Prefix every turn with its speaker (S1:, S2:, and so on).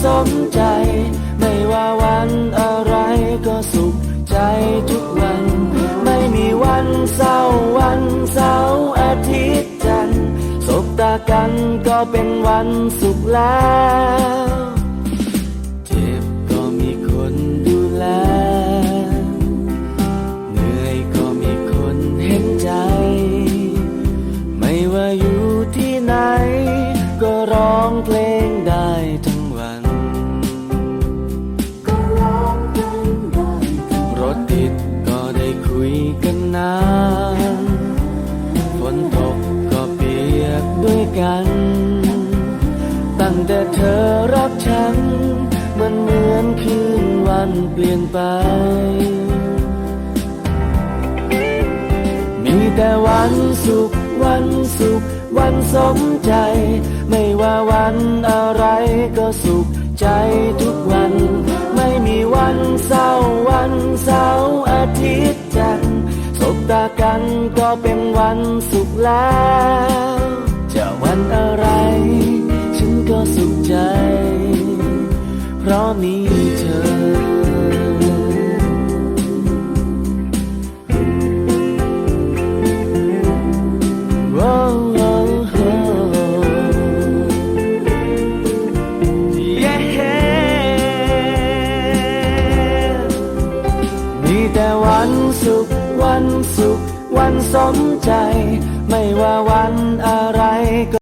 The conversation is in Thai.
S1: สมใจไม่ว่าวันอะไรก็สุขใจทุกวันไม่มีวันเศร้าวันเสาร์อาทิตย์จันทร์สบตากันก็เป็นวันสุขแล้วเจ็บก็มีคนดูแลเหนื่อยก็มีคนเห็นใจไม่ว่าอยู่ที่ไหนก็ร้องเพลงได้ทั้งวันรถติดก็ได้คุยกันนานฝนตกก็เปียกด้วยกันตั้งแต่เธอรักฉันมันเหมือนคืนวันเปลี่ยนไปมีแต่วันสุขวันสุขวันสมใจไม่ว่าวันอะไรก็สุขใจทุกวันไม่มีวันเศร้าวันเสาร์อาทิตย์จันทร์สบตากันก็เป็นวันสุขแล้วจะวันอะไรฉันก็สุขใจเพราะมีเธอมีแต่วันสุขวันสุขวันสมใจไม่ว่าวันอะไรก็